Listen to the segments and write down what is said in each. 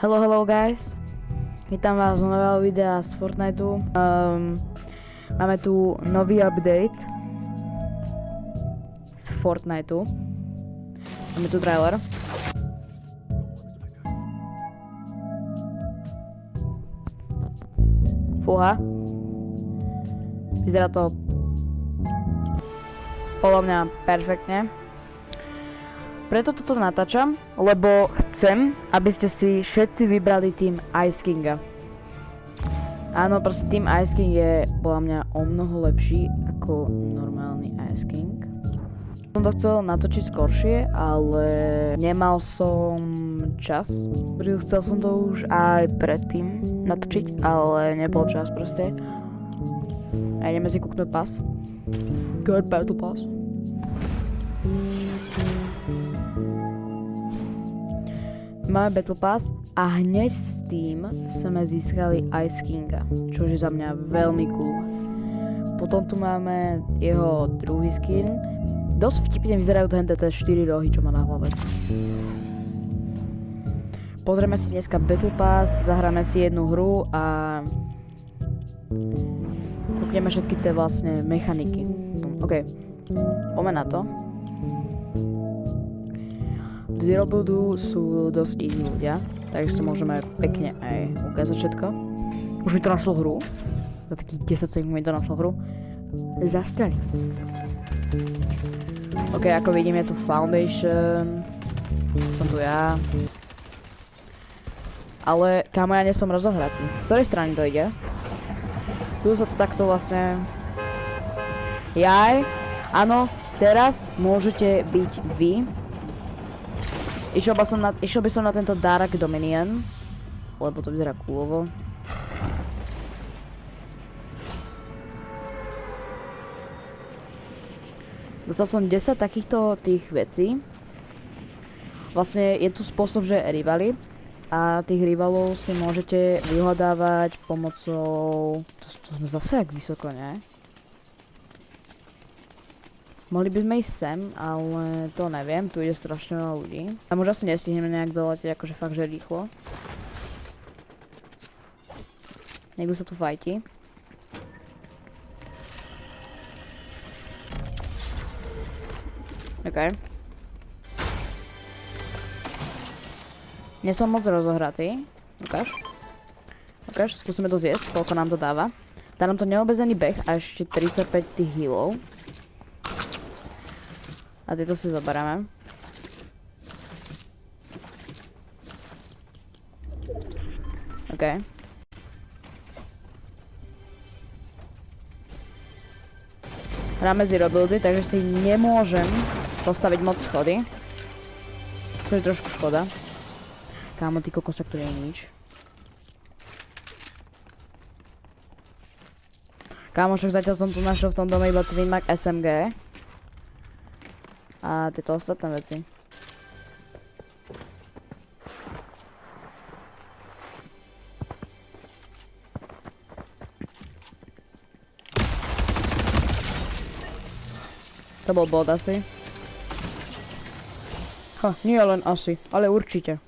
Hello guys, vítam vás do nového videa z Fortniteu. Máme tu nový update z Fortniteu. Máme tu trailer. Fúha. Vyzerá to podľa mňa perfektne. Preto toto natáčam, lebo chcem, aby ste si všetci vybrali tým Ice Kinga. Áno, proste tým Ice King je podľa mňa o mnoho lepší ako normálny Ice King. Som to chcel natočiť skoršie, ale nemal som čas. Chcel som to už aj predtým natočiť, ale nebol čas proste. A ideme si kúknúť pas. God Battle Pass. Máme Battle Pass a hneď s tým sme získali Ice Kinga, čo je za mňa veľmi cool. Potom tu máme jeho druhý skin. Dosť vtipne vyzerajú tie 4 rohy, čo má na hlave. Pozrieme si dneska Battle Pass, zahráme si jednu hru a kúkneme všetky tie vlastne mechaniky. OK, poďme na to. V Zero Buildu sú dosť easy ľudia, takže si môžeme pekne aj ukázať všetko. Už mi to našlo hru, za takých 10 sekúnd mi to našlo hru. Zastreli. OK, ako vidím je tu Foundation, som tu ja. Ale kámo, ja nie som rozohratý. Z ktorej strany to ide? Tu sa to takto vlastne... Jaj, áno, teraz môžete byť vy. Išiel by som na tento Dark Dominion, lebo to vyzerá coolovo. Dostal som 10 takýchto tých vecí. Vlastne je tu spôsob, že rivali. A tých rivalov si môžete vyhľadávať pomocou... To sme zase jak vysoko, ne? Mohli by sme ísť sem, ale to neviem, tu ide strašne veľa ľudí. A možno asi nestihneme nejak doletieť, akože fakt, že rýchlo. Niekto sa tu fajti. OK. Nie som moc rozohratý. Ukáž. Ukáž, skúsime to zjesť, koľko nám to dáva. Dá nám to neobezený beh a ešte 35 tých healov. A tieto si zoberieme. OK. Hráme Zero Buildy, takže si nemôžem postaviť moc schody. To je trošku škoda. Kámo, ty kokos, tu nie je nič. Kámo, však zatiaľ som tu našiel v tom dome iba Twin Mag SMG. A tieto ostatné veci. To bol bod asi. Nie len asi, ale určite.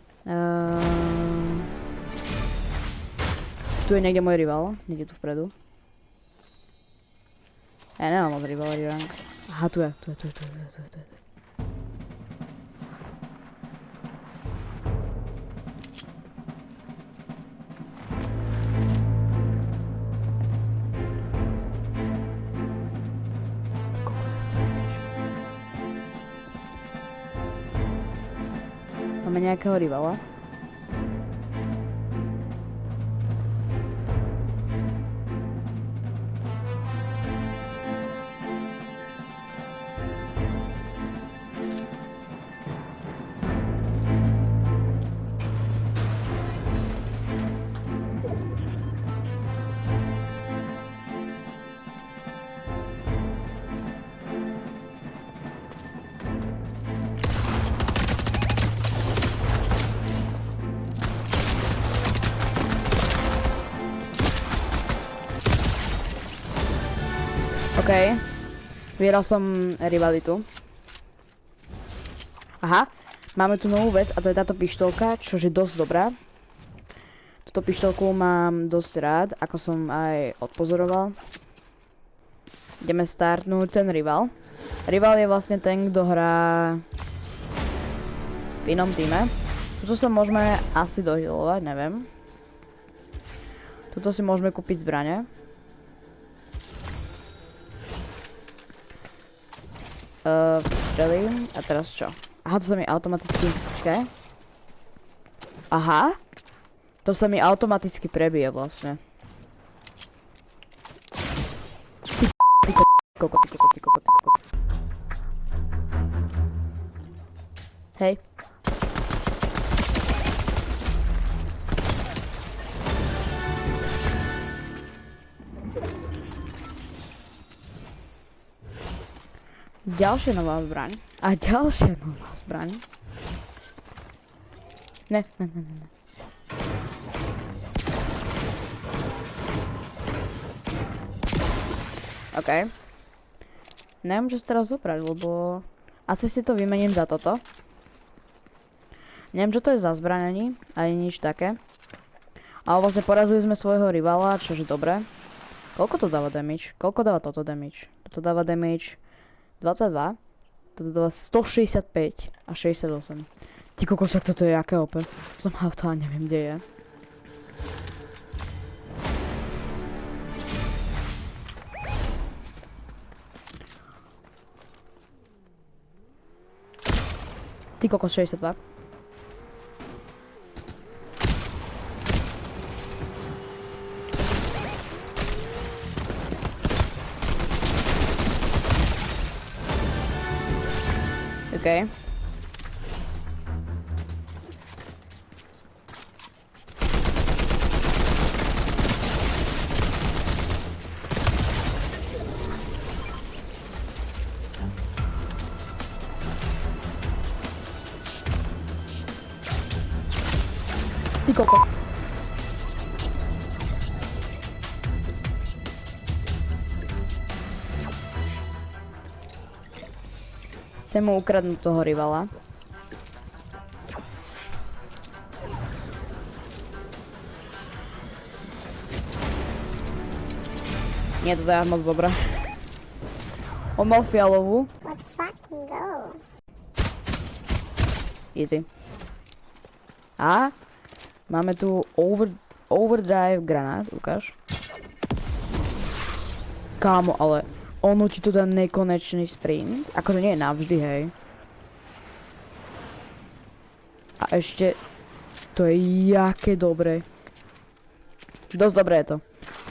Tu je niekde môj rival, niekde tu vpredu. Ja nemám moc rivalry rank. Aha, tu je. Máme nejakého rivala. OK. Vyhral som rivalitu. Aha. Máme tu novú vec a to je táto pištolka, čo je dosť dobrá. Túto pištolku mám dosť rád, ako som aj odpozoroval. Ideme startnúť ten rival. Rival je vlastne ten, kto hrá v inom týme. Tuto sa môžeme asi dohealovať, neviem. Tuto si môžeme kúpiť zbrane. Strelím. A teraz čo? Aha, to sa mi automaticky... Počkaj. Aha. To sa mi automaticky prebije vlastne. Ty kokot. Hej. Ďalšia nová zbraň. A ďalšia nová zbraň. Ne. OK. Neviem, čo si teraz zobrať, lebo... Asi si to vymením za toto. Neviem, čo to je za zbraň ani nič také. Ale vlastne porazili sme svojho rivala, čože dobré. Koľko to dáva damage? Koľko dáva toto damage? Toto dáva damage 22. Toto dáva 165 a 68. Ty kokosok, toto je aké OP. Som auto a neviem, kde je. Ty kokos 62. Okay. Ty koko. Chcem mu ukradnúť toho rivala. Nie, to je moc dobré. On mal fialovú. Let's fucking go. Easy. A máme tu overdrive granát, ukáž. Kámo, ale ono ti tu dá nekonečný sprint. Akože nie je navždy, hej. A ešte to je jaké dobré. Dosť dobré je to.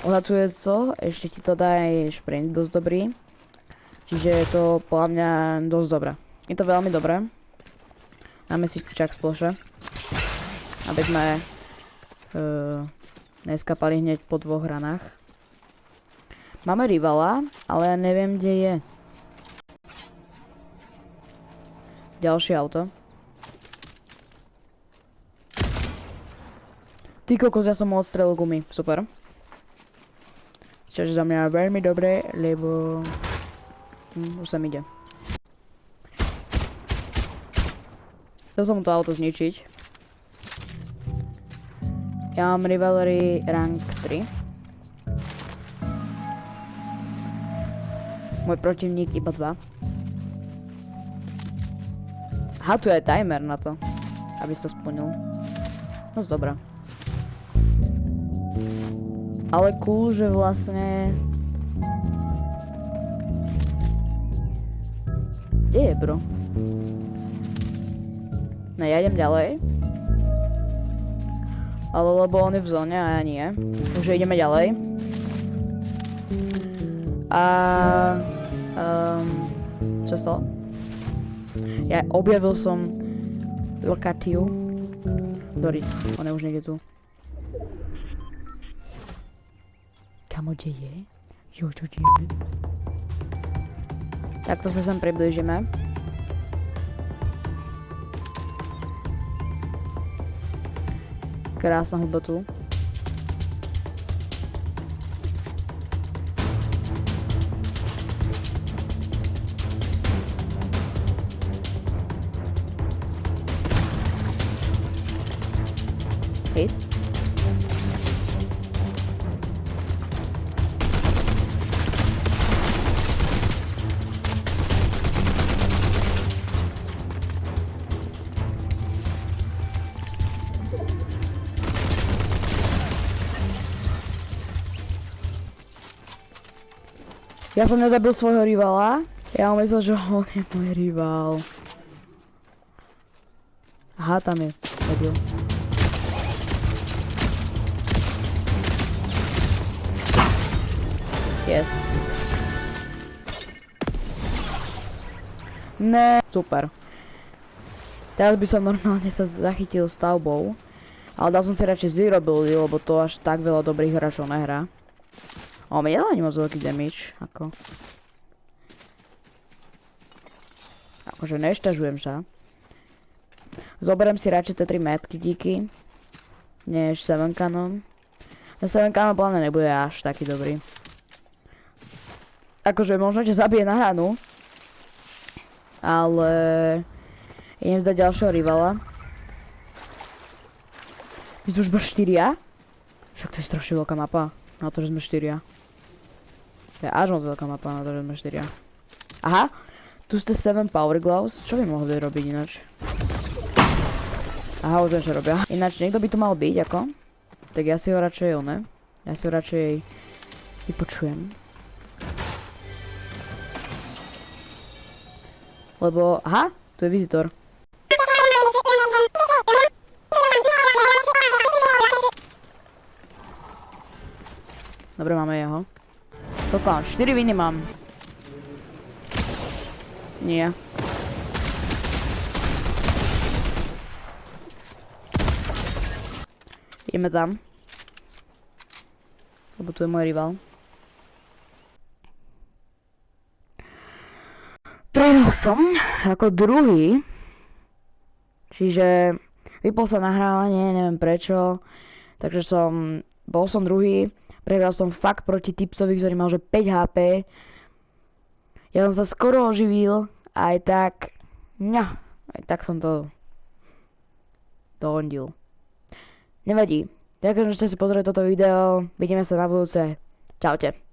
Odhacuje to, ešte ti to dá aj sprint dosť dobrý. Čiže je to podľa mňa dosť dobré. Je to veľmi dobré. Dáme si čak sploše. Aby sme neskapali hneď po dvoch ranách. Máme rivala, ale ja neviem, kde je. Ďalšie auto. Ty kokos, ja som mu odstrelil gumy. Super. Čože za mňa veľmi dobré, lebo... už sa mi ide. Chcel som mu to auto zničiť. Ja mám rivalry rank 3. Môj protivník iba 2. Aha, tu je aj timer na to, aby sa splnil. Dosť dobré. Ale cool, že vlastne... Kde je, bro? No ja idem ďalej. Ale lebo on je v zóne a ja nie. Takže ideme ďalej. A... čo stalo? Ja objavil som lokáciu. Dorit, on je už niekde tu. Kamo, kde je? Jo, čo je? Takto sa sem približíme. Krásna hudba tu. Hit. Ja som nezabil svojho rivala. Ja mám myslel, že on je môj rival. Aha, tam je. Debil. Yes. Ne, super. Teraz by som normálne sa zachytil stavbou. Ale dal som si radšej zero buildy, lebo to až tak veľa dobrých hráčov nehrá. O, mi nedal ani moc veľký damage, ako. Akože nešťažujem sa. Zoberiem si radšej tie 3 metky, díky. Než 7 cannon. Na 7 cannon plán nebude až taký dobrý. Akože možno ťa zabije na hranu. Ale... idem vzdať ďalšieho rivala. My sme už iba 4? Však to je strašne veľká mapa. Na to, že sme 4. To je až moc veľká mapa na to, že sme 4. Aha! Tu ste 7 power gloves. Čo by mohli robiť ináč? Aha, už viem, čo robia. Ináč niekto by tu mal byť, ako? Tak ja si ho radšej, ne? Ja si ho radšej vypočujem. Lebo, aha, tu je vizitor. Dobre, máme jeho. Koľko mám? 4 viny mám. Nie. Ideme tam. Lebo tu je môj rival. Prehral som ako druhý. Čiže vypol sa nahrávanie, neviem prečo. Takže bol som druhý. Prehral som fakt proti typcovi, ktorý mal že 5 HP. Ja som sa skoro oživil. Aj tak som to dohondil. Nevadí. Ďakujem, že ste si pozreli toto video. Vidíme sa na budúce. Čaute.